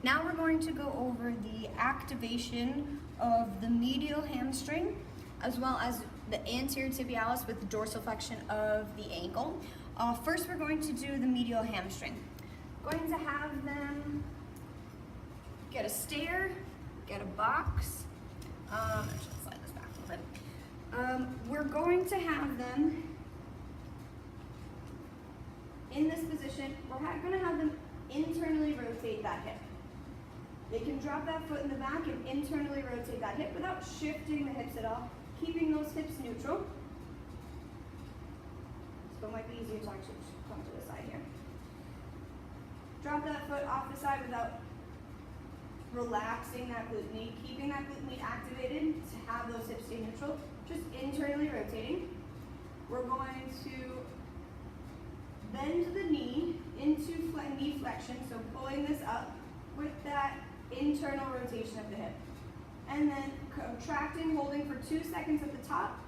Now we're going to go over the activation of the medial hamstring as well as the anterior tibialis with the dorsiflexion of the ankle. First we're going to do the medial hamstring. Going to have them get a stair, get a box. I should slide this back a little bit. We're going to have them in this position. We're going to have them internally rotate that hip. They can drop that foot in the back and internally rotate that hip without shifting the hips at all, keeping those hips neutral. So it might be easier to actually come to the side here. Drop that foot off the side without relaxing that glute med, keeping that glute med activated to have those hips stay neutral, just internally rotating. We're going to bend the knee into knee flexion, so pulling this up with that internal rotation of the hip. And then contracting, holding for 2 seconds at the top,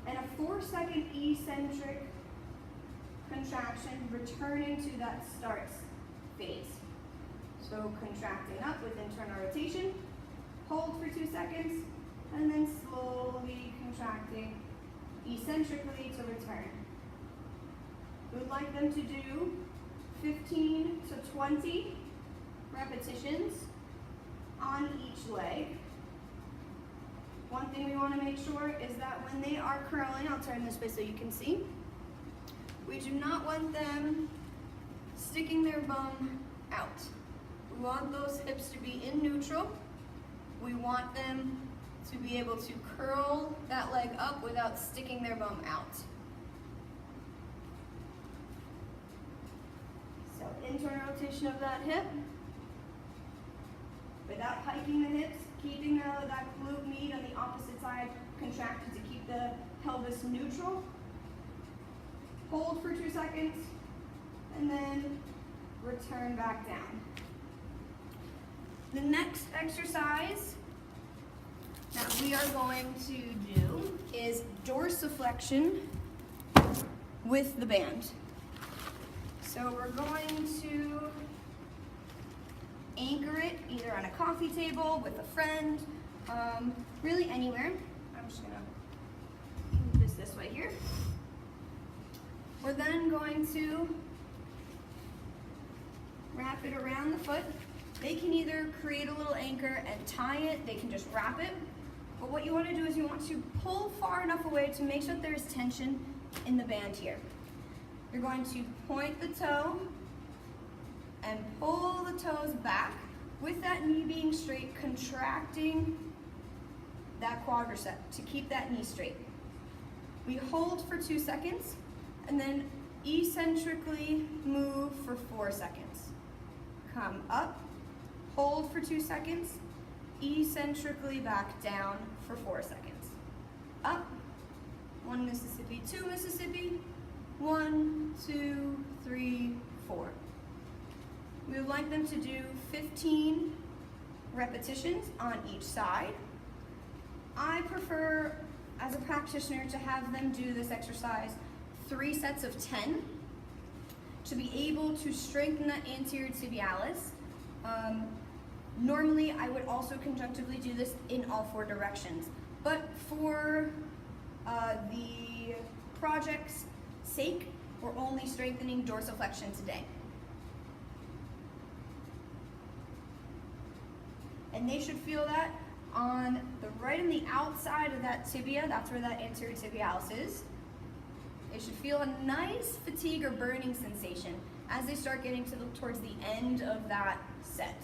and a 4-second eccentric contraction, returning to that starts phase. So contracting up with internal rotation, hold for 2 seconds, and then slowly contracting eccentrically to return. We would like them to do 15 to 20 repetitions on each leg. One thing we want to make sure is that when they are curling, I'll turn this way so you can see, we do not want them sticking their bum out. We want those hips to be in neutral. We want them to be able to curl that leg up without sticking their bum out. So internal rotation of that hip without hiking the hips, keeping that glute med on the opposite side contracted to keep the pelvis neutral. Hold for 2 seconds and then return back down. The next exercise that we are going to do is dorsiflexion with the band. So we're going to anchor it either on a coffee table, with a friend, really anywhere. I'm just gonna move this way here. We're then going to wrap it around the foot. They can either create a little anchor and tie it, they can just wrap it. But what you want to do is you want to pull far enough away to make sure that there's tension in the band here. You're going to point the toe and pull the toes back with that knee being straight, contracting that quadricep to keep that knee straight. We hold for 2 seconds and then eccentrically move for 4 seconds. Come up, hold for 2 seconds, eccentrically back down for 4 seconds. Up, 1 Mississippi, 2 Mississippi, 1, 2, 3, 4. We would like them to do 15 repetitions on each side. I prefer, as a practitioner, to have them do this exercise 3 sets of 10 to be able to strengthen that anterior tibialis. Normally, I would also conjunctively do this in all 4 directions, but for the project's sake, we're only strengthening dorsiflexion today. And they should feel that on right on the outside of that tibia. That's where that anterior tibialis is. They should feel a nice fatigue or burning sensation as they start getting towards the end of that set.